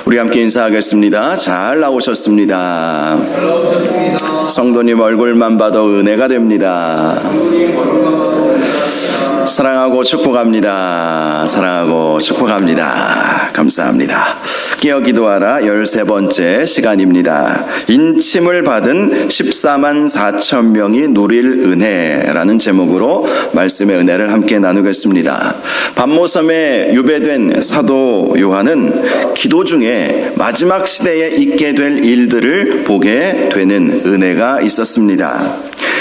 우리 함께 인사하겠습니다. 잘 나오셨습니다. 성도님 얼굴만 봐도 은혜가 됩니다. 사랑하고 축복합니다. 사랑하고 축복합니다. 감사합니다. 깨어 기도하라 13번째 시간입니다. 인침을 받은 14만 4천 명이 누릴 은혜라는 제목으로 말씀의 은혜를 함께 나누겠습니다. 반모섬에 유배된 사도 요한은 기도 중에 마지막 시대에 있게 될 일들을 보게 되는 은혜가 있었습니다.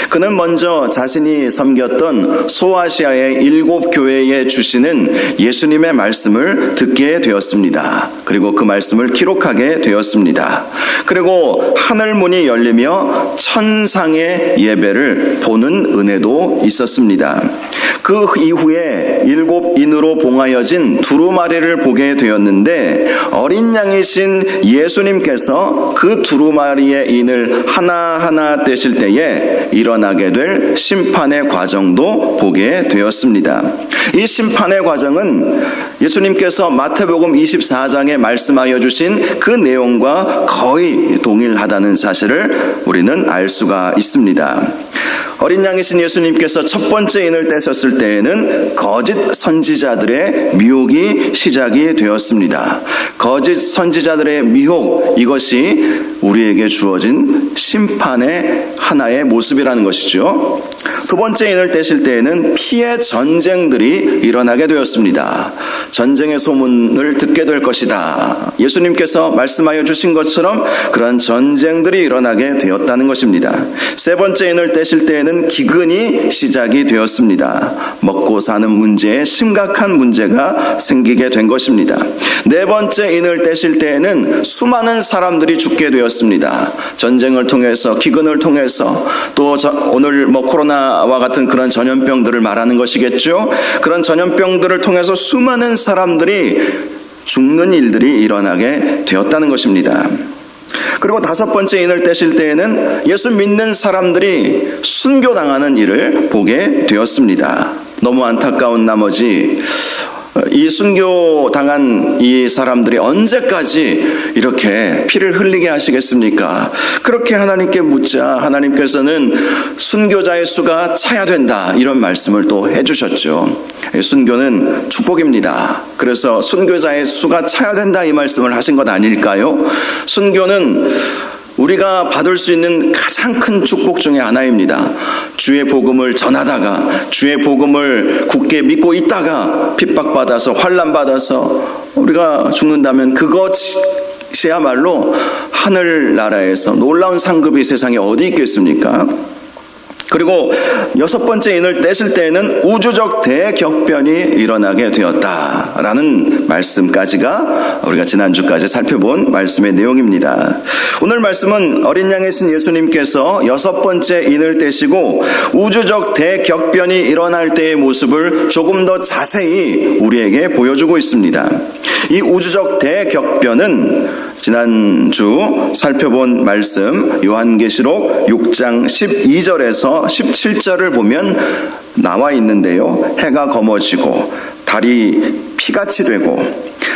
그는 먼저 자신이 섬겼던 소아시아의 7교회에 주시는 예수님의 말씀을 듣게 되었습니다. 그리고 그 말씀을 기록하게 되었습니다. 그리고 하늘문이 열리며 천상의 예배를 보는 은혜도 있었습니다. 그 이후에 7인으로 봉하여진 두루마리를 보게 되었는데 어린 양이신 예수님께서 그 두루마리의 인을 하나하나 떼실 때에 일어나게 될 심판의 과정도 보게 되었습니다. 이 심판의 과정은 예수님께서 마태복음 24장에 말씀하여 주신 그 내용과 거의 동일하다는 사실을 우리는 알 수가 있습니다. 어린 양이신 예수님께서 첫 번째 인을 떼셨을 때에는 거짓 선지자들의 미혹이 시작이 되었습니다. 거짓 선지자들의 미혹, 이것이 우리에게 주어진 심판의 하나의 모습이라는 것이죠. 두 번째 인을 떼실 때에는 피의 전쟁들이 일어나게 되었습니다. 전쟁의 소문을 듣게 될 것이다. 예수님께서 말씀하여 주신 것처럼 그런 전쟁들이 일어나게 되었다는 것입니다. 세 번째 인을 떼실 때에는 기근이 시작이 되었습니다. 먹고 사는 문제에 심각한 문제가 생기게 된 것입니다. 네 번째 인을 떼실 때에는 수많은 사람들이 죽게 되었습니다. 전쟁을 통해서, 기근을 통해서, 또 오늘 코로나와 같은 그런 전염병들을 말하는 것이겠죠. 그런 전염병들을 통해서 수많은 사람들이 죽는 일들이 일어나게 되었다는 것입니다. 그리고 다섯 번째 인을 떼실 때에는 예수 믿는 사람들이 순교당하는 일을 보게 되었습니다. 너무 안타까운 나머지 이 순교당한 이 사람들이 언제까지 이렇게 피를 흘리게 하시겠습니까? 그렇게 하나님께 묻자 하나님께서는 순교자의 수가 차야 된다, 이런 말씀을 또 해주셨죠. 순교는 축복입니다. 그래서 순교자의 수가 차야 된다, 이 말씀을 하신 것 아닐까요? 순교는 우리가 받을 수 있는 가장 큰 축복 중에 하나입니다. 주의 복음을 전하다가, 주의 복음을 굳게 믿고 있다가 핍박받아서, 환난받아서 우리가 죽는다면 그것이야말로 하늘나라에서 놀라운 상급이 세상에 어디 있겠습니까? 그리고 여섯 번째 인을 떼실 때에는 우주적 대격변이 일어나게 되었다라는 말씀까지가 우리가 지난주까지 살펴본 말씀의 내용입니다. 오늘 말씀은 어린 양이신 예수님께서 여섯 번째 인을 떼시고 우주적 대격변이 일어날 때의 모습을 조금 더 자세히 우리에게 보여주고 있습니다. 이 우주적 대격변은 지난주 살펴본 말씀 요한계시록 6장 12절에서 17절을 보면 나와 있는데요. 해가 검어지고 달이 피같이 되고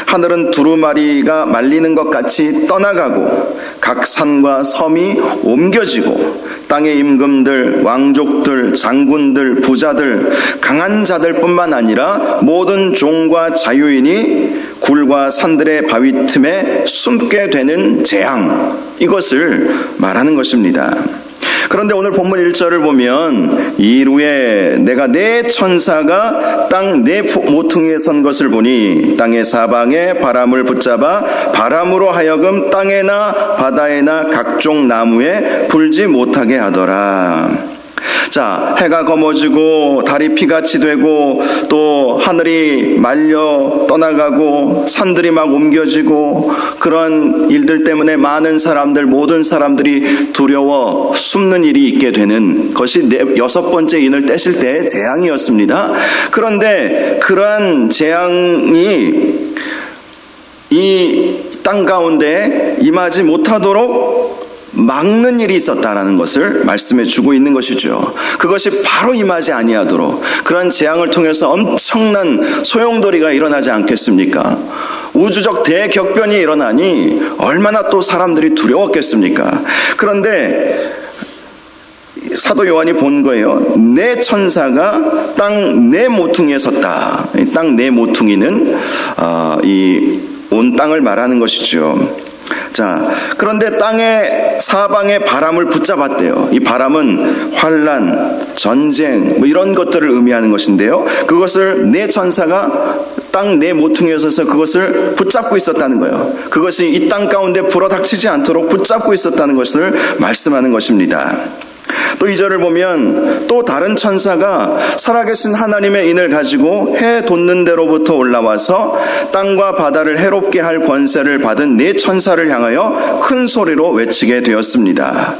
하늘은 두루마리가 말리는 것 같이 떠나가고 각 산과 섬이 옮겨지고 땅의 임금들, 왕족들, 장군들, 부자들, 강한 자들 뿐만 아니라 모든 종과 자유인이 굴과 산들의 바위 틈에 숨게 되는 재앙, 이것을 말하는 것입니다. 그런데 오늘 본문 1절을 보면 이후에 내가 네 천사가 땅 네 모퉁이에 선 것을 보니 땅의 사방에 바람을 붙잡아 바람으로 하여금 땅에나 바다에나 각종 나무에 불지 못하게 하더라. 자, 해가 검어지고 달이 피같이 되고 또 하늘이 말려 떠나가고 산들이 막 옮겨지고 그런 일들 때문에 많은 사람들, 모든 사람들이 두려워 숨는 일이 있게 되는 것이 여섯 번째 인을 떼실 때의 재앙이었습니다. 그런데 그러한 재앙이 이 땅 가운데 임하지 못하도록 막는 일이 있었다라는 것을 말씀해 주고 있는 것이죠. 그것이 바로 임하지 아니하도록 그런 재앙을 통해서 엄청난 소용돌이가 일어나지 않겠습니까? 우주적 대격변이 일어나니 얼마나 또 사람들이 두려웠겠습니까? 그런데 사도 요한이 본 거예요. 내 천사가 땅 내 모퉁이에 섰다. 땅 내 모퉁이는 이 온 땅을 말하는 것이죠. 자, 그런데 땅의 사방의 바람을 붙잡았대요. 이 바람은 환란, 전쟁 이런 것들을 의미하는 것인데요. 그것을 내 천사가 땅 내 모퉁이에 서서 그것을 붙잡고 있었다는 거예요. 그것이 이 땅 가운데 불어닥치지 않도록 붙잡고 있었다는 것을 말씀하는 것입니다. 또 2절을 보면 또 다른 천사가 살아계신 하나님의 인을 가지고 해 돋는 데로부터 올라와서 땅과 바다를 해롭게 할 권세를 받은 네 천사를 향하여 큰 소리로 외치게 되었습니다.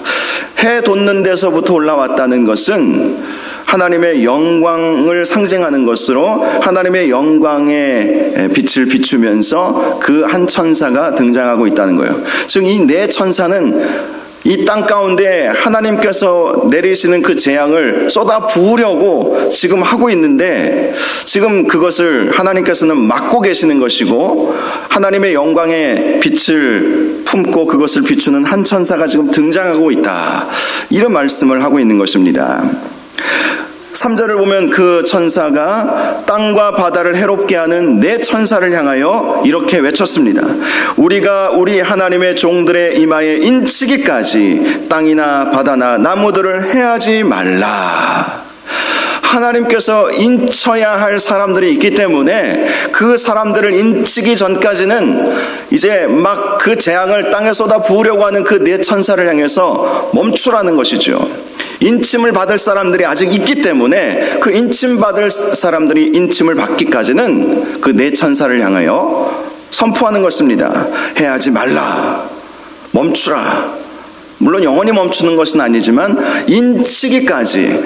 해 돋는 데서부터 올라왔다는 것은 하나님의 영광을 상징하는 것으로 하나님의 영광의 빛을 비추면서 그 한 천사가 등장하고 있다는 거예요. 즉 이 네 천사는 이 땅 가운데 하나님께서 내리시는 그 재앙을 쏟아 부으려고 지금 하고 있는데 지금 그것을 하나님께서는 막고 계시는 것이고 하나님의 영광의 빛을 품고 그것을 비추는 한 천사가 지금 등장하고 있다. 이런 말씀을 하고 있는 것입니다. 3절을 보면 그 천사가 땅과 바다를 해롭게 하는 네 천사를 향하여 이렇게 외쳤습니다. 우리가 우리 하나님의 종들의 이마에 인치기까지 땅이나 바다나 나무들을 해하지 말라. 하나님께서 인쳐야 할 사람들이 있기 때문에 그 사람들을 인치기 전까지는 이제 막 그 재앙을 땅에 쏟아 부으려고 하는 그 네 천사를 향해서 멈추라는 것이죠. 인침을 받을 사람들이 아직 있기 때문에 그 인침받을 사람들이 인침을 받기까지는 그 네 천사를 향하여 선포하는 것입니다. 해하지 말라. 멈추라. 물론 영원히 멈추는 것은 아니지만 인치기까지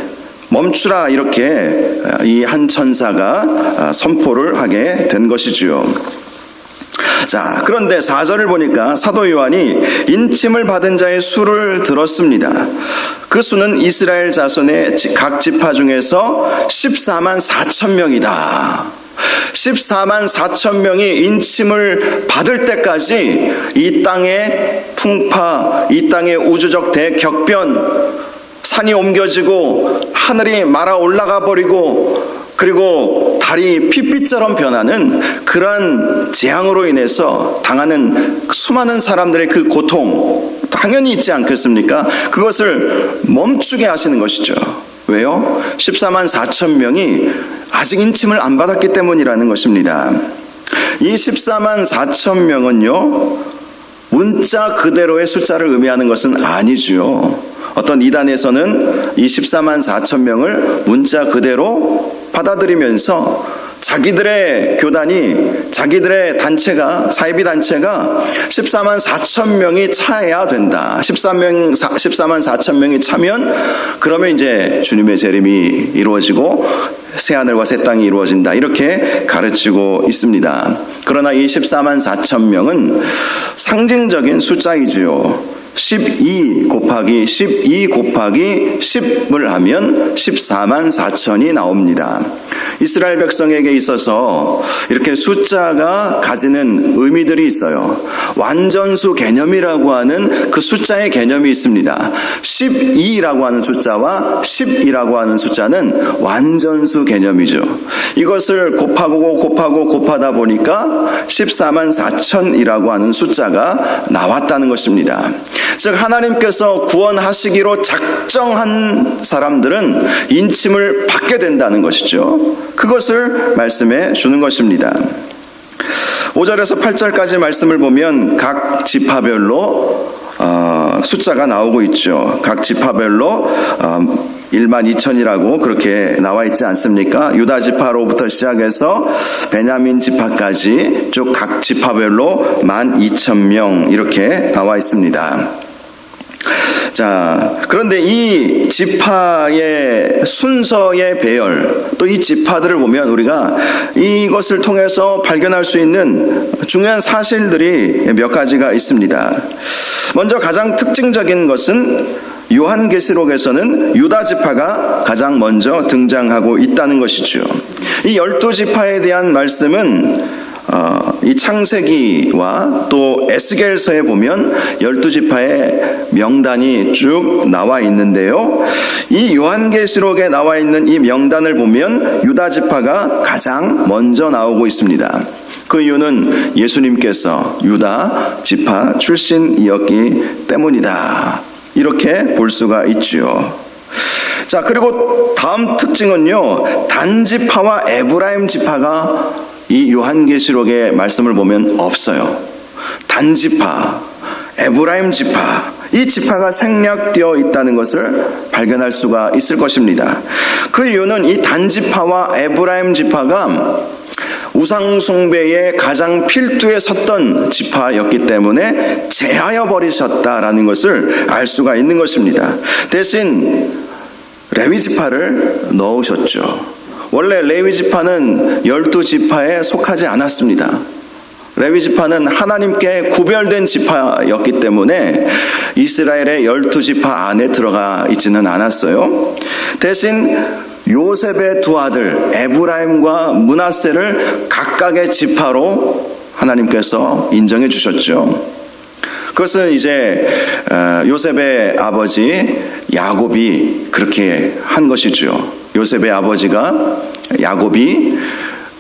멈추라. 이렇게 이 한 천사가 선포를 하게 된 것이지요. 자, 그런데 4절을 보니까 사도 요한이 인침을 받은 자의 수를 들었습니다. 그 수는 이스라엘 자손의 각 지파 중에서 14만 4천 명이다. 14만 4천 명이 인침을 받을 때까지 이 땅의 풍파, 이 땅의 우주적 대격변, 산이 옮겨지고 하늘이 말아 올라가 버리고 그리고 달이 핏빛처럼 변하는 그러한 재앙으로 인해서 당하는 수많은 사람들의 그 고통 당연히 있지 않겠습니까? 그것을 멈추게 하시는 것이죠. 왜요? 14만 4천 명이 아직 인침을 안 받았기 때문이라는 것입니다. 이 14만 4천 명은요, 문자 그대로의 숫자를 의미하는 것은 아니지요. 어떤 이단에서는 이 14만 4천 명을 문자 그대로 받아들이면서 자기들의 교단이, 자기들의 단체가, 사이비 단체가 14만 4천 명이 차야 된다. 14만 4천 명이 차면 그러면 이제 주님의 재림이 이루어지고 새하늘과 새 땅이 이루어진다. 이렇게 가르치고 있습니다. 그러나 이 14만 4천 명은 상징적인 숫자이지요. 12 곱하기 10을 하면 14만 4천이 나옵니다. 이스라엘 백성에게 있어서 이렇게 숫자가 가지는 의미들이 있어요. 완전수 개념이라고 하는 그 숫자의 개념이 있습니다. 12라고 하는 숫자와 10이라고 하는 숫자는 완전수 개념이죠. 이것을 곱하다 보니까 14만 4천이라고 하는 숫자가 나왔다는 것입니다. 즉 하나님께서 구원하시기로 작정한 사람들은 인침을 받게 된다는 것이죠. 그것을 말씀해 주는 것입니다. 5절에서 8절까지 말씀을 보면 각 지파별로 숫자가 나오고 있죠. 각 지파별로 1만 2천이라고 그렇게 나와 있지 않습니까? 유다 지파로부터 시작해서 베냐민 지파까지 쭉 각 지파별로 12,000명 이렇게 나와 있습니다. 자, 그런데 이 지파의 순서의 배열, 또 이 지파들을 보면 우리가 이것을 통해서 발견할 수 있는 중요한 사실들이 몇 가지가 있습니다. 먼저 가장 특징적인 것은 요한계시록에서는 유다 지파가 가장 먼저 등장하고 있다는 것이죠. 이 12지파에 대한 말씀은 이 창세기와 또 에스겔서에 보면 12지파의 명단이 쭉 나와 있는데요. 이 요한계시록에 나와 있는 이 명단을 보면 유다지파가 가장 먼저 나오고 있습니다. 그 이유는 예수님께서 유다 지파 출신이었기 때문이다. 이렇게 볼 수가 있죠. 자, 그리고 다음 특징은요, 단지파와 에브라임 지파가 이 요한계시록의 말씀을 보면 없어요. 단지파, 에브라임 지파, 이 지파가 생략되어 있다는 것을 발견할 수가 있을 것입니다. 그 이유는 이 단지파와 에브라임 지파가 우상숭배의 가장 필두에 섰던 지파였기 때문에 제하여 버리셨다라는 것을 알 수가 있는 것입니다. 대신 레위지파를 넣으셨죠. 원래 레위지파는 12지파에 속하지 않았습니다. 레위지파는 하나님께 구별된 지파였기 때문에 이스라엘의 12지파 안에 들어가 있지는 않았어요. 대신 요셉의 두 아들 에브라임과 므낫세를 각각의 지파로 하나님께서 인정해 주셨죠. 그것은 이제 요셉의 아버지 야곱이 그렇게 한 것이죠. 요셉의 아버지가 야곱이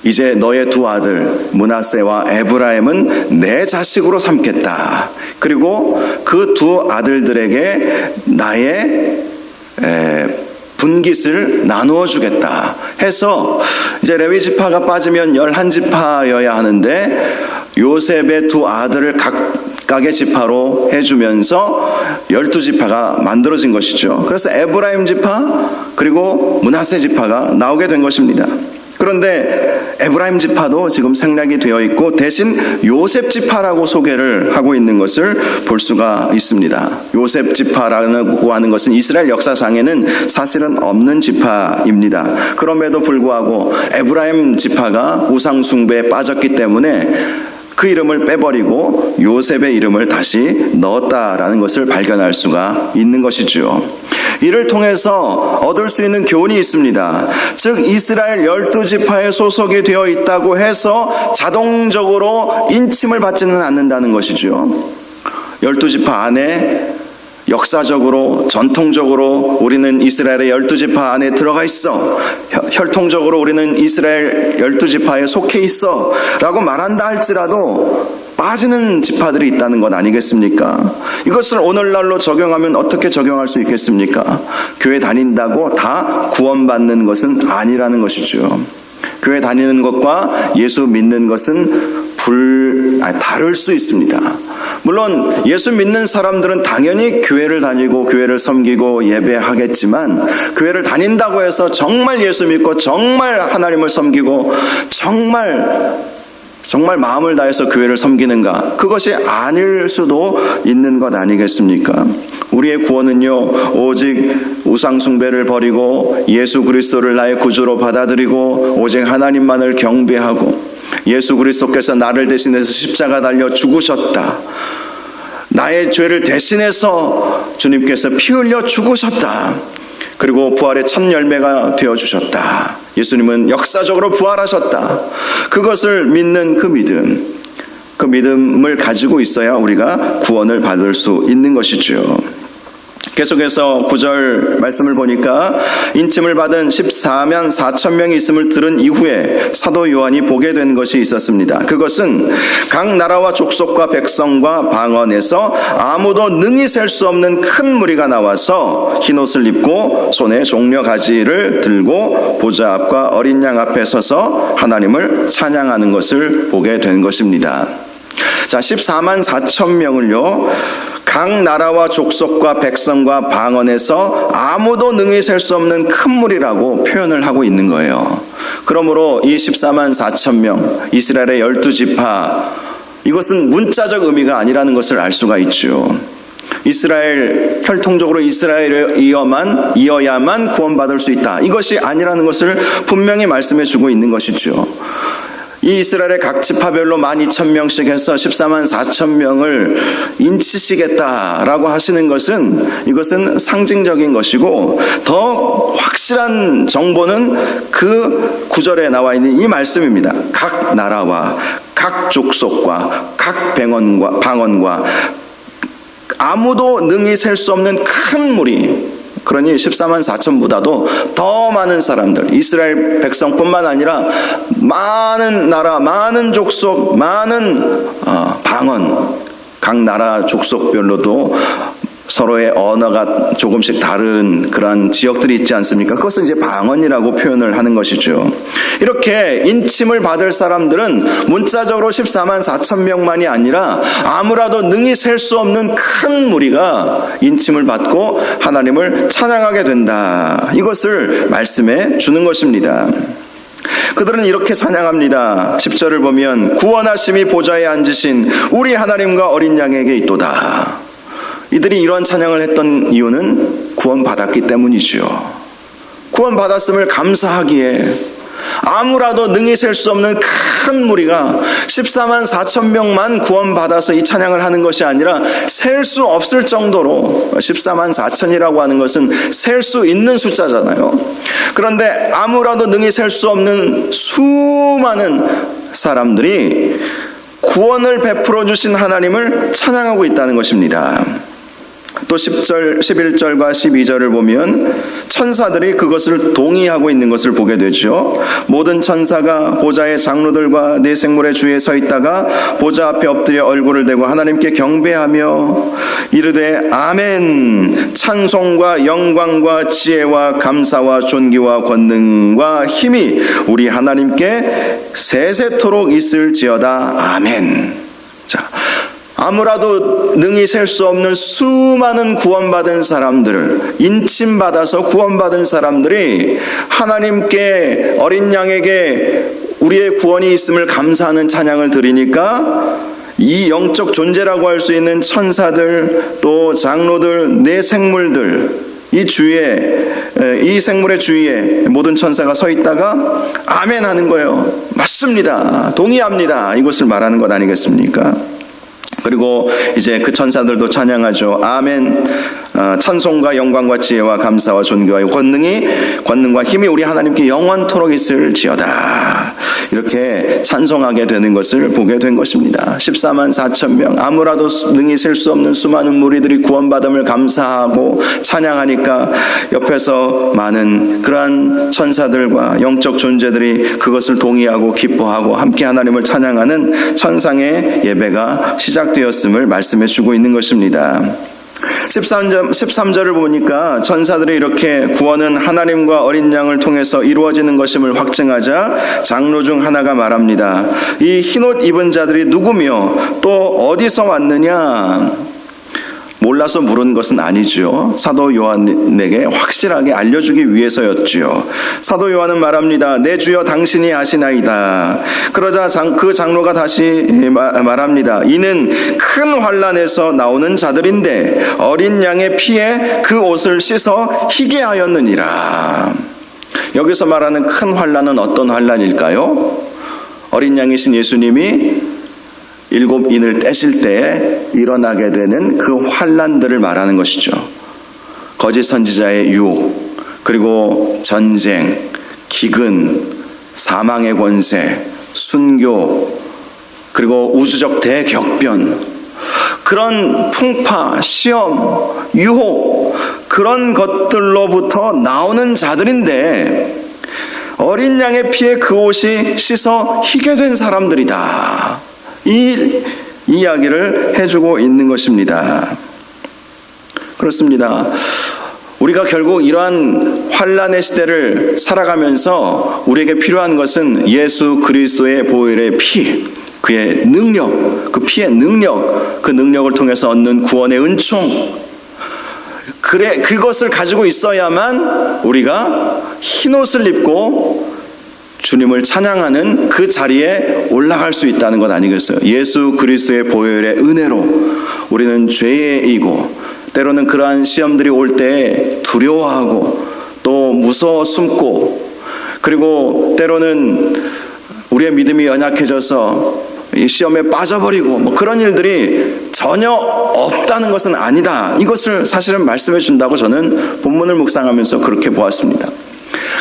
이제 너의 두 아들 므낫세와 에브라임은 내 자식으로 삼겠다. 그리고 그 두 아들들에게 나의 분깃을 나누어 주겠다 해서 이제 레위지파가 빠지면 11지파여야 하는데 요셉의 두 아들을 각각의 지파로 해주면서 12지파가 만들어진 것이죠. 그래서 에브라임 지파 그리고 므낫세 지파가 나오게 된 것입니다. 그런데 에브라임 지파도 지금 생략이 되어 있고 대신 요셉 지파라고 소개를 하고 있는 것을 볼 수가 있습니다. 요셉 지파라고 하는 것은 이스라엘 역사상에는 사실은 없는 지파입니다. 그럼에도 불구하고 에브라임 지파가 우상 숭배에 빠졌기 때문에 그 이름을 빼버리고 요셉의 이름을 다시 넣었다라는 것을 발견할 수가 있는 것이죠. 이를 통해서 얻을 수 있는 교훈이 있습니다. 즉 이스라엘 12지파에 소속이 되어 있다고 해서 자동적으로 인침을 받지는 않는다는 것이죠. 12지파 안에 역사적으로 전통적으로 우리는 이스라엘의 12지파 안에 들어가 있어. 혈통적으로 우리는 이스라엘 12지파에 속해 있어 라고 말한다 할지라도 빠지는 지파들이 있다는 것 아니겠습니까? 이것을 오늘날로 적용하면 어떻게 적용할 수 있겠습니까? 교회 다닌다고 다 구원받는 것은 아니라는 것이죠. 교회 다니는 것과 예수 믿는 것은 다를 수 있습니다. 물론 예수 믿는 사람들은 당연히 교회를 다니고 교회를 섬기고 예배하겠지만 교회를 다닌다고 해서 정말 예수 믿고 정말 하나님을 섬기고 정말 마음을 다해서 교회를 섬기는가? 그것이 아닐 수도 있는 것 아니겠습니까? 우리의 구원은요, 오직 우상숭배를 버리고 예수 그리스도를 나의 구주로 받아들이고 오직 하나님만을 경배하고 예수 그리스도께서 나를 대신해서 십자가 달려 죽으셨다. 나의 죄를 대신해서 주님께서 피 흘려 죽으셨다. 그리고 부활의 첫 열매가 되어주셨다. 예수님은 역사적으로 부활하셨다. 그것을 믿는 그 믿음을 가지고 있어야 우리가 구원을 받을 수 있는 것이죠. 계속해서 9절 말씀을 보니까 인침을 받은 14만 4천 명이 있음을 들은 이후에 사도 요한이 보게 된 것이 있었습니다. 그것은 각 나라와 족속과 백성과 방언에서 아무도 능히 셀 수 없는 큰 무리가 나와서 흰옷을 입고 손에 종려 가지를 들고 보좌 앞과 어린 양 앞에 서서 하나님을 찬양하는 것을 보게 된 것입니다. 자, 14만 4천 명을요, 각 나라와 족속과 백성과 방언에서 아무도 능히 셀 수 없는 큰 무리라고 표현을 하고 있는 거예요. 그러므로 이 14만 4천 명, 이스라엘의 12지파, 이것은 문자적 의미가 아니라는 것을 알 수가 있죠. 이스라엘, 혈통적으로 이스라엘이어야만 구원받을 수 있다. 이것이 아니라는 것을 분명히 말씀해 주고 있는 것이죠. 이 이스라엘의 각 지파별로 12,000명씩 해서 14만 4천 명을 인치시겠다라고 하시는 것은 이것은 상징적인 것이고 더 확실한 정보는 그 구절에 나와 있는 이 말씀입니다. 각 나라와 각 족속과 각 방언과 아무도 능히 셀 수 없는 큰 무리, 그러니 14만 4천보다도 더 많은 사람들, 이스라엘 백성뿐만 아니라 많은 나라, 많은 족속, 많은 방언, 각 나라 족속별로도 서로의 언어가 조금씩 다른 그런 지역들이 있지 않습니까? 그것은 이제 방언이라고 표현을 하는 것이죠. 이렇게 인침을 받을 사람들은 문자적으로 14만 4천 명만이 아니라 아무라도 능히 셀 수 없는 큰 무리가 인침을 받고 하나님을 찬양하게 된다. 이것을 말씀해 주는 것입니다. 그들은 이렇게 찬양합니다. 10절을 보면 구원하심이 보좌에 앉으신 우리 하나님과 어린 양에게 있도다. 이들이 이런 찬양을 했던 이유는 구원받았기 때문이죠. 구원받았음을 감사하기에 아무라도 능히 셀 수 없는 큰 무리가 14만 4천 명만 구원받아서 이 찬양을 하는 것이 아니라 셀 수 없을 정도로 14만 4천이라고 하는 것은 셀 수 있는 숫자잖아요. 그런데 아무라도 능히 셀 수 없는 수많은 사람들이 구원을 베풀어 주신 하나님을 찬양하고 있다는 것입니다. 또 10절, 11절과 12절을 보면 천사들이 그것을 동의하고 있는 것을 보게 되죠. 모든 천사가 보좌의 장로들과 네 생물의 주위에 서 있다가 보좌 앞에 엎드려 얼굴을 대고 하나님께 경배하며 이르되 아멘. 찬송과 영광과 지혜와 감사와 존귀와 권능과 힘이 우리 하나님께 세세토록 있을지어다. 아멘. 자, 아무라도 능히 셀 수 없는 수많은 구원받은 사람들을, 인침받아서 구원받은 사람들이 하나님께, 어린 양에게 우리의 구원이 있음을 감사하는 찬양을 드리니까 이 영적 존재라고 할 수 있는 천사들, 또 장로들, 네 생물들, 이 생물의 주위에 모든 천사가 서 있다가 아멘 하는 거예요. 맞습니다. 동의합니다. 이것을 말하는 것 아니겠습니까? 그리고 이제 그 천사들도 찬양하죠. 아멘. 찬송과 영광과 지혜와 감사와 존귀와 권능과 힘이 우리 하나님께 영원토록 있을지어다. 이렇게 찬송하게 되는 것을 보게 된 것입니다. 14만 4천 명, 아무라도 능히 셀 수 없는 수많은 무리들이 구원받음을 감사하고 찬양하니까 옆에서 많은 그러한 천사들과 영적 존재들이 그것을 동의하고 기뻐하고 함께 하나님을 찬양하는 천상의 예배가 시작되었음을 말씀해 주고 있는 것입니다. 13절을 보니까 천사들이 이렇게 구원은 하나님과 어린 양을 통해서 이루어지는 것임을 확증하자 장로 중 하나가 말합니다. 이 흰옷 입은 자들이 누구며 또 어디서 왔느냐? 몰라서 물은 것은 아니죠. 사도 요한에게 확실하게 알려주기 위해서였지요. 사도 요한은 말합니다. 내 주여 당신이 아시나이다. 그러자 그 장로가 다시 말합니다. 이는 큰 환난에서 나오는 자들인데 어린 양의 피에 그 옷을 씻어 희게 하였느니라. 여기서 말하는 큰 환난은 어떤 환난일까요? 어린 양이신 예수님이 7인을 떼실 때에 일어나게 되는 그 환난들을 말하는 것이죠. 거짓 선지자의 유혹, 그리고 전쟁, 기근, 사망의 권세, 순교, 그리고 우주적 대격변, 그런 풍파, 시험, 유혹, 그런 것들로부터 나오는 자들인데 어린 양의 피에 그 옷이 씻어 희게 된 사람들이다. 이 이야기를 해주고 있는 것입니다. 그렇습니다. 우리가 결국 이러한 환난의 시대를 살아가면서 우리에게 필요한 것은 예수 그리스도의 보혈의 피, 그의 능력, 그 피의 능력, 그 능력을 통해서 얻는 구원의 은총, 그것을 가지고 있어야만 우리가 흰옷을 입고 주님을 찬양하는 그 자리에 올라갈 수 있다는 것 아니겠어요? 예수 그리스도의 보혈의 은혜로 우리는 죄이고 때로는 그러한 시험들이 올 때 두려워하고 또 무서워 숨고, 그리고 때로는 우리의 믿음이 연약해져서 이 시험에 빠져버리고 그런 일들이 전혀 없다는 것은 아니다. 이것을 사실은 말씀해 준다고 저는 본문을 묵상하면서 그렇게 보았습니다.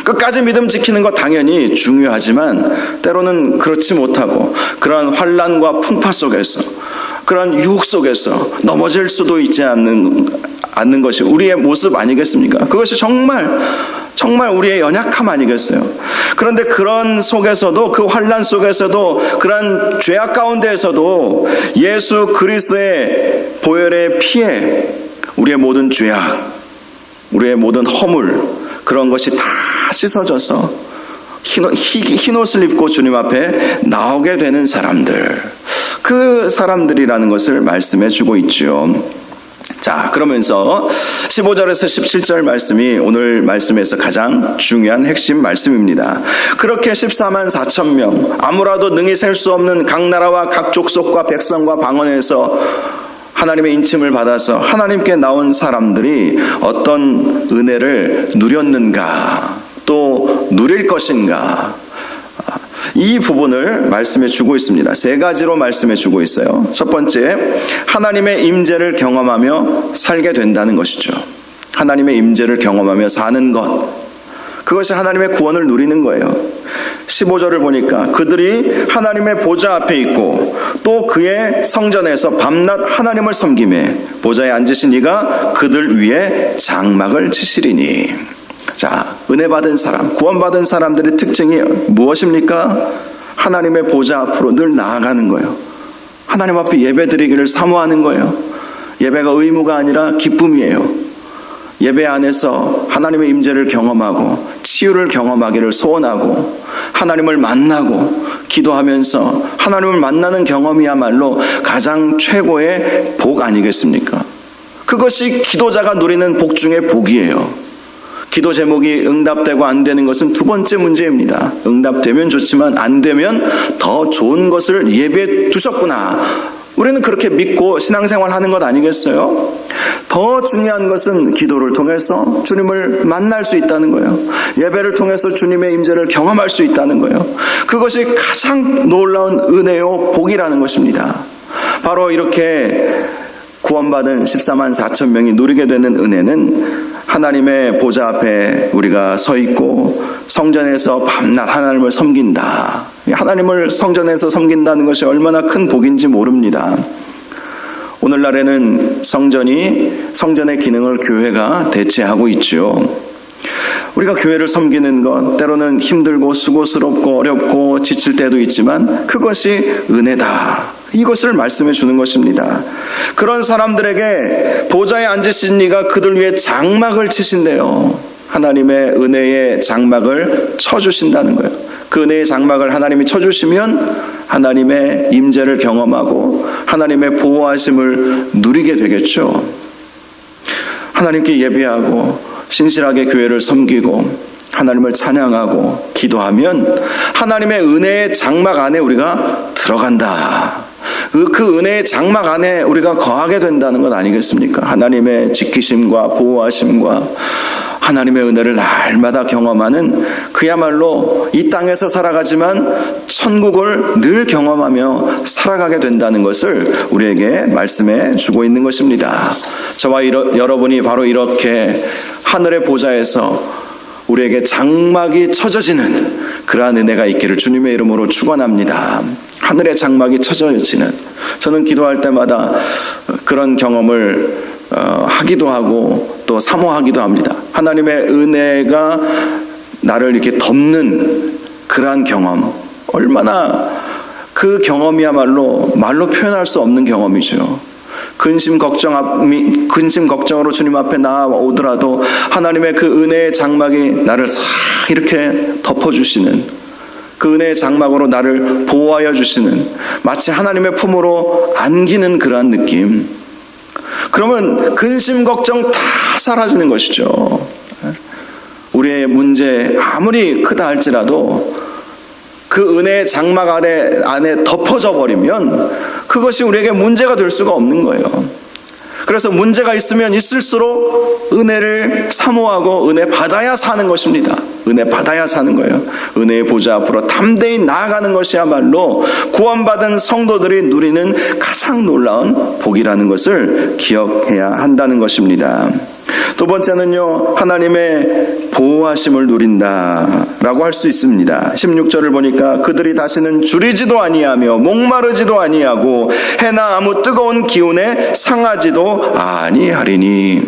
끝까지 믿음 지키는 것 당연히 중요하지만 때로는 그렇지 못하고 그러한 환난과 풍파 속에서 그러한 유혹 속에서 넘어질 수도 있지 않는 것이 우리의 모습 아니겠습니까? 그것이 정말 우리의 연약함 아니겠어요? 그런데 그런 속에서도, 그 환난 속에서도, 그런 죄악 가운데에서도 예수 그리스도의 보혈의 피에 우리의 모든 죄악, 우리의 모든 허물, 그런 것이 다 씻어져서 흰 옷을 입고 주님 앞에 나오게 되는 사람들, 그 사람들이라는 것을 말씀해 주고 있죠. 자, 그러면서 15절에서 17절 말씀이 오늘 말씀에서 가장 중요한 핵심 말씀입니다. 그렇게 14만 4천 명, 아무라도 능히 셀 수 없는 각 나라와 각 족속과 백성과 방언에서 하나님의 인침을 받아서 하나님께 나온 사람들이 어떤 은혜를 누렸는가, 또 누릴 것인가, 이 부분을 말씀해 주고 있습니다. 세 가지로 말씀해 주고 있어요. 첫 번째, 하나님의 임재를 경험하며 살게 된다는 것이죠. 하나님의 임재를 경험하며 사는 것, 그것이 하나님의 구원을 누리는 거예요. 15절을 보니까 그들이 하나님의 보좌 앞에 있고 또 그의 성전에서 밤낮 하나님을 섬기매 보좌에 앉으신 이가 그들 위에 장막을 치시리니. 자, 은혜 받은 사람, 구원받은 사람들의 특징이 무엇입니까? 하나님의 보좌 앞으로 늘 나아가는 거예요. 하나님 앞에 예배드리기를 사모하는 거예요. 예배가 의무가 아니라 기쁨이에요. 예배 안에서 하나님의 임재를 경험하고 치유를 경험하기를 소원하고 하나님을 만나고 기도하면서 하나님을 만나는 경험이야말로 가장 최고의 복 아니겠습니까? 그것이 기도자가 누리는 복 중의 복이에요. 기도 제목이 응답되고 안 되는 것은 두 번째 문제입니다. 응답되면 좋지만 안 되면 더 좋은 것을 예배해 두셨구나. 우리는 그렇게 믿고 신앙생활 하는 것 아니겠어요? 더 중요한 것은 기도를 통해서 주님을 만날 수 있다는 거예요. 예배를 통해서 주님의 임재를 경험할 수 있다는 거예요. 그것이 가장 놀라운 은혜요 복이라는 것입니다. 바로 이렇게 구원받은 14만 4천 명이 누리게 되는 은혜는 하나님의 보좌 앞에 우리가 서 있고 성전에서 밤낮 하나님을 섬긴다. 하나님을 성전에서 섬긴다는 것이 얼마나 큰 복인지 모릅니다. 오늘날에는 성전의 기능을 교회가 대체하고 있죠. 우리가 교회를 섬기는 것 때로는 힘들고 수고스럽고 어렵고 지칠 때도 있지만 그것이 은혜다. 이것을 말씀해 주는 것입니다. 그런 사람들에게 보좌에 앉으신 이가 그들 위해 장막을 치신대요. 하나님의 은혜의 장막을 쳐주신다는 거예요. 그 은혜의 장막을 하나님이 쳐주시면 하나님의 임재를 경험하고 하나님의 보호하심을 누리게 되겠죠. 하나님께 예배하고 신실하게 교회를 섬기고 하나님을 찬양하고 기도하면 하나님의 은혜의 장막 안에 우리가 들어간다. 그 은혜의 장막 안에 우리가 거하게 된다는 것 아니겠습니까? 하나님의 지키심과 보호하심과 하나님의 은혜를 날마다 경험하는, 그야말로 이 땅에서 살아가지만 천국을 늘 경험하며 살아가게 된다는 것을 우리에게 말씀해 주고 있는 것입니다. 저와 여러분이 바로 이렇게 하늘의 보좌에서 우리에게 장막이 쳐져지는 그러한 은혜가 있기를 주님의 이름으로 축원합니다. 하늘의 장막이 쳐져지는, 저는 기도할 때마다 그런 경험을 하기도 하고 또 사모하기도 합니다. 하나님의 은혜가 나를 이렇게 덮는 그러한 경험, 얼마나 그 경험이야말로 말로 표현할 수 없는 경험이죠. 근심 걱정으로 주님 앞에 나아오더라도 하나님의 그 은혜의 장막이 나를 싹 이렇게 덮어주시는, 그 은혜의 장막으로 나를 보호하여 주시는, 마치 하나님의 품으로 안기는 그러한 느낌. 그러면 근심 걱정 다 사라지는 것이죠. 우리의 문제 아무리 크다 할지라도 그 은혜의 장막 안에 덮어져 버리면 그것이 우리에게 문제가 될 수가 없는 거예요. 그래서 문제가 있으면 있을수록 은혜를 사모하고 은혜 받아야 사는 것입니다. 은혜 받아야 사는 거예요. 은혜의 보좌 앞으로 담대히 나아가는 것이야말로 구원받은 성도들이 누리는 가장 놀라운 복이라는 것을 기억해야 한다는 것입니다. 두 번째는요, 하나님의 보호하심을 누린다라고 할 수 있습니다. 16절을 보니까 그들이 다시는 줄이지도 아니하며 목마르지도 아니하고 해나 아무 뜨거운 기운에 상하지도 아니하리니.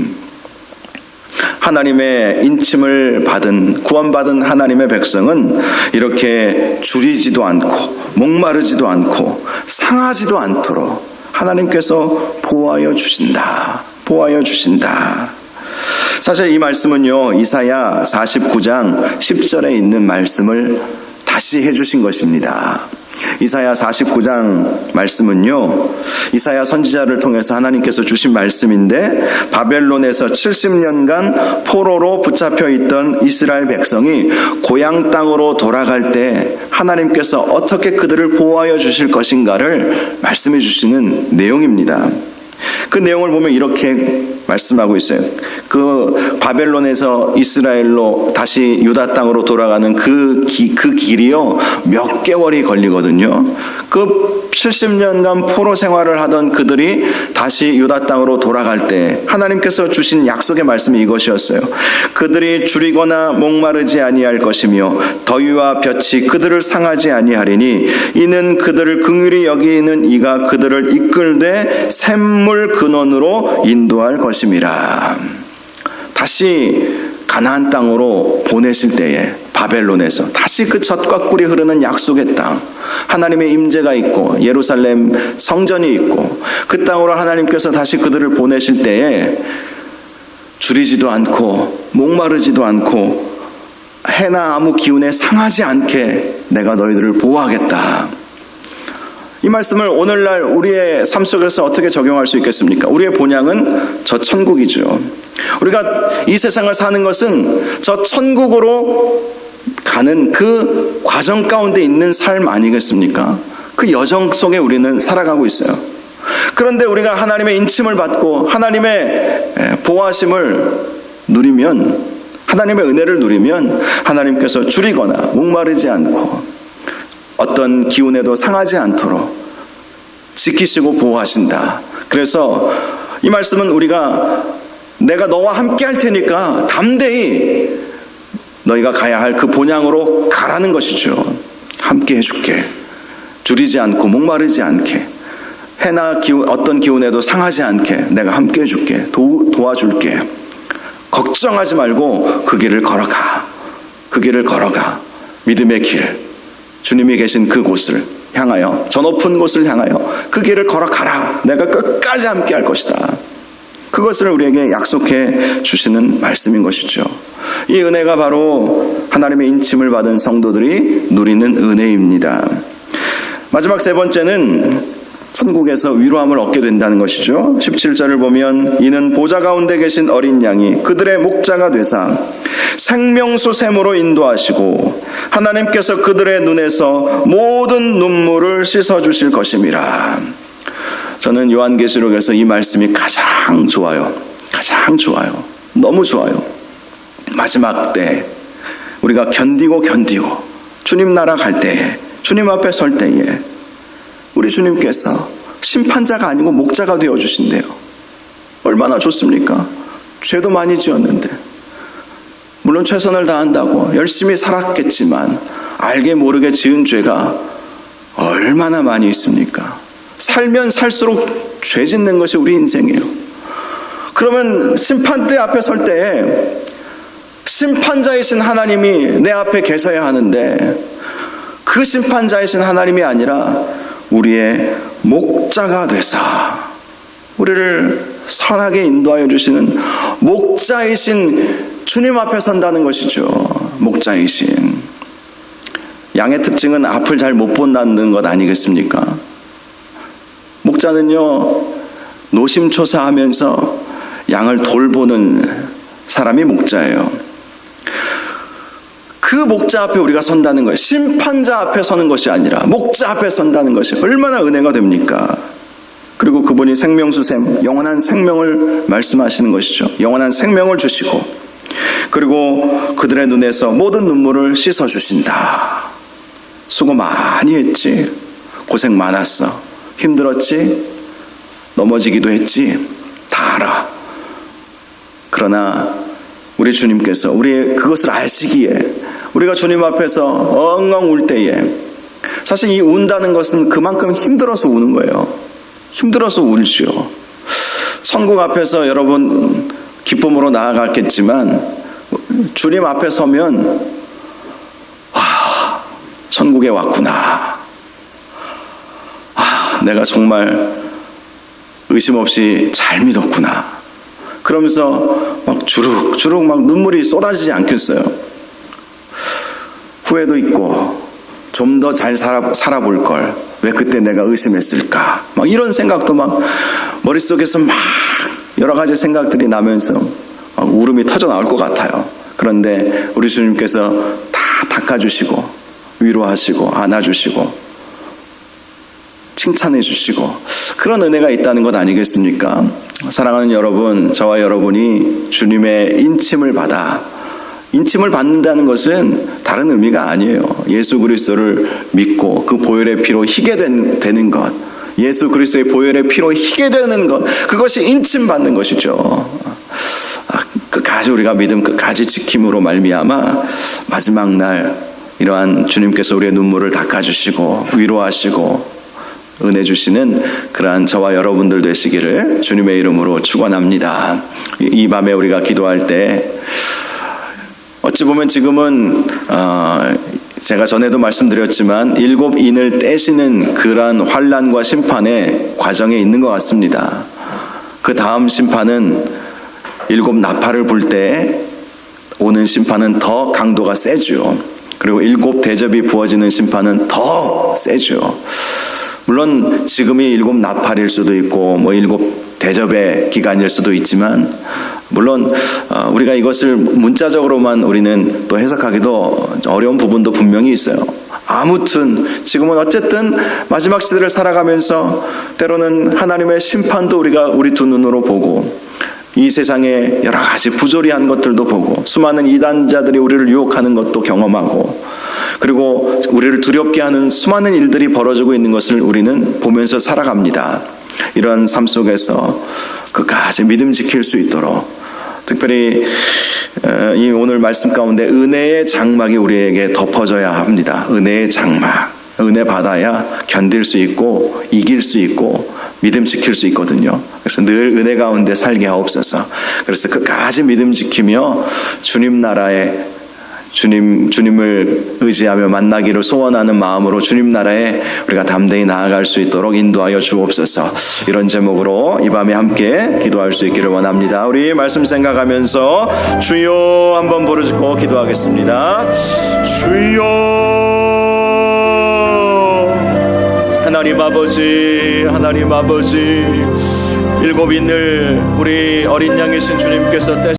하나님의 인침을 받은, 구원받은 하나님의 백성은 이렇게 줄이지도 않고 목마르지도 않고 상하지도 않도록 하나님께서 보호하여 주신다. 보호하여 주신다. 사실 이 말씀은요, 이사야 49장 10절에 있는 말씀을 다시 해주신 것입니다. 이사야 49장 말씀은요, 이사야 선지자를 통해서 하나님께서 주신 말씀인데, 바벨론에서 70년간 포로로 붙잡혀 있던 이스라엘 백성이 고향 땅으로 돌아갈 때 하나님께서 어떻게 그들을 보호하여 주실 것인가를 말씀해 주시는 내용입니다. 그 내용을 보면 이렇게 말씀하고 있어요. 그 바벨론에서 이스라엘로 다시 유다 땅으로 돌아가는 그 길이요, 몇 개월이 걸리거든요. 그 70년간 포로 생활을 하던 그들이 다시 유다 땅으로 돌아갈 때 하나님께서 주신 약속의 말씀이 이것이었어요. 그들이 줄이거나 목마르지 아니할 것이며 더위와 볕이 그들을 상하지 아니하리니 이는 그들을 긍휼히 여기는 이가 그들을 이끌되 샘물 근원으로 인도할 것임이라. 다시 가나안 땅으로 보내실 때에 바벨론에서 다시 그 젖과 꿀이 흐르는 약속의 땅, 하나님의 임재가 있고 예루살렘 성전이 있고 그 땅으로 하나님께서 다시 그들을 보내실 때에 줄이지도 않고 목마르지도 않고 해나 아무 기운에 상하지 않게 내가 너희들을 보호하겠다. 이 말씀을 오늘날 우리의 삶 속에서 어떻게 적용할 수 있겠습니까? 우리의 본향은 저 천국이죠. 우리가 이 세상을 사는 것은 저 천국으로 가는 그 과정 가운데 있는 삶 아니겠습니까? 그 여정 속에 우리는 살아가고 있어요. 그런데 우리가 하나님의 인침을 받고 하나님의 보호하심을 누리면, 하나님의 은혜를 누리면 하나님께서 줄이거나 목마르지 않고 어떤 기운에도 상하지 않도록 지키시고 보호하신다. 그래서 이 말씀은 우리가 내가 너와 함께 할 테니까 담대히 너희가 가야 할 그 본향으로 가라는 것이죠. 함께 해줄게. 줄이지 않고 목마르지 않게, 해나 기운, 어떤 기운에도 상하지 않게 내가 함께 해줄게. 도와줄게. 걱정하지 말고 그 길을 걸어가. 그 길을 걸어가. 믿음의 길, 주님이 계신 그곳을 향하여, 저 높은 곳을 향하여 그 길을 걸어가라. 내가 끝까지 함께 할 것이다. 그것을 우리에게 약속해 주시는 말씀인 것이죠. 이 은혜가 바로 하나님의 인침을 받은 성도들이 누리는 은혜입니다. 마지막 세 번째는 천국에서 위로함을 얻게 된다는 것이죠. 17절을 보면 이는 보좌 가운데 계신 어린 양이 그들의 목자가 되사 생명수 샘으로 인도하시고 하나님께서 그들의 눈에서 모든 눈물을 씻어주실 것임이라. 저는 요한계시록에서 이 말씀이 가장 좋아요. 가장 좋아요. 너무 좋아요. 마지막 때 우리가 견디고 주님 나라 갈 때에, 주님 앞에 설 때에 우리 주님께서 심판자가 아니고 목자가 되어주신대요. 얼마나 좋습니까? 죄도 많이 지었는데, 물론 최선을 다한다고 열심히 살았겠지만 알게 모르게 지은 죄가 얼마나 많이 있습니까? 살면 살수록 죄 짓는 것이 우리 인생이에요. 그러면 심판대 앞에 설 때에 심판자이신 하나님이 내 앞에 계셔야 하는데, 그 심판자이신 하나님이 아니라 우리의 목자가 되사 우리를 선하게 인도하여 주시는 목자이신 주님 앞에 선다는 것이죠. 목자이신. 양의 특징은 앞을 잘 못 본다는 것 아니겠습니까? 목자는요, 노심초사하면서 양을 돌보는 사람이 목자예요. 그 목자 앞에 우리가 선다는 것, 심판자 앞에 서는 것이 아니라 목자 앞에 선다는 것이 얼마나 은혜가 됩니까? 그리고 그분이 생명수샘, 영원한 생명을 말씀하시는 것이죠. 영원한 생명을 주시고, 그리고 그들의 눈에서 모든 눈물을 씻어주신다. 수고 많이 했지, 고생 많았어, 힘들었지, 넘어지기도 했지, 다 알아. 그러나 우리 주님께서 우리 그것을 아시기에 우리가 주님 앞에서 엉엉 울 때에 사실 이 운다는 것은 그만큼 힘들어서 우는 거예요. 힘들어서 울지요. 천국 앞에서 여러분 기쁨으로 나아갔겠지만 주님 앞에 서면 천국에 왔구나. 내가 정말 의심 없이 잘 믿었구나. 그러면서 막 주룩주룩 막 눈물이 쏟아지지 않겠어요. 후회도 있고 좀 더 잘 살아볼 걸. 왜 그때 내가 의심했을까? 막 이런 생각도 막 머릿속에서 막 여러 가지 생각들이 나면서 막 울음이 터져 나올 것 같아요. 그런데 우리 주님께서 다 닦아주시고 위로하시고 안아주시고 칭찬해 주시고 그런 은혜가 있다는 것 아니겠습니까? 사랑하는 여러분, 저와 여러분이 주님의 인침을 받는다는 것은 다른 의미가 아니에요. 예수 그리스도를 믿고 그 보혈의 피로 희게 되는 것, 예수 그리스도의 보혈의 피로 희게 되는 것, 그것이 인침받는 것이죠. 끝까지 우리가 믿음 끝까지 지킴으로 말미암아 마지막 날 이러한 주님께서 우리의 눈물을 닦아주시고 위로하시고 은혜 주시는 그러한 저와 여러분들 되시기를 주님의 이름으로 축원합니다. 이 밤에 우리가 기도할 때 어찌 보면 지금은 제가 전에도 말씀드렸지만 7인을 떼시는 그러한 환난과 심판의 과정에 있는 것 같습니다. 그 다음 심판은 7 나팔을 불 때 오는 심판은 더 강도가 세죠. 그리고 7 대접이 부어지는 심판은 더 세죠. 물론 지금이 7 나팔일 수도 있고 7 대접의 기간일 수도 있지만 물론 우리가 이것을 문자적으로만 우리는 또 해석하기도 어려운 부분도 분명히 있어요. 아무튼 지금은 어쨌든 마지막 시대를 살아가면서 때로는 하나님의 심판도 우리가 우리 두 눈으로 보고 이 세상에 여러 가지 부조리한 것들도 보고 수많은 이단자들이 우리를 유혹하는 것도 경험하고 그리고 우리를 두렵게 하는 수많은 일들이 벌어지고 있는 것을 우리는 보면서 살아갑니다. 이런 삶 속에서 끝까지 믿음 지킬 수 있도록 특별히 이 오늘 말씀 가운데 은혜의 장막이 우리에게 덮어져야 합니다. 은혜의 장막. 은혜 받아야 견딜 수 있고 이길 수 있고 믿음 지킬 수 있거든요. 그래서 늘 은혜 가운데 살게 하옵소서. 그래서 끝까지 믿음 지키며 주님 나라에 주님을 의지하며 만나기를 소원하는 마음으로 주님 나라에 우리가 담대히 나아갈 수 있도록 인도하여 주옵소서. 이런 제목으로 이 밤에 함께 기도할 수 있기를 원합니다. 우리 말씀 생각하면서 주여 한번 부르짖고 기도하겠습니다. 주여 하나님 아버지 7인을 우리 어린 양이신 주님께서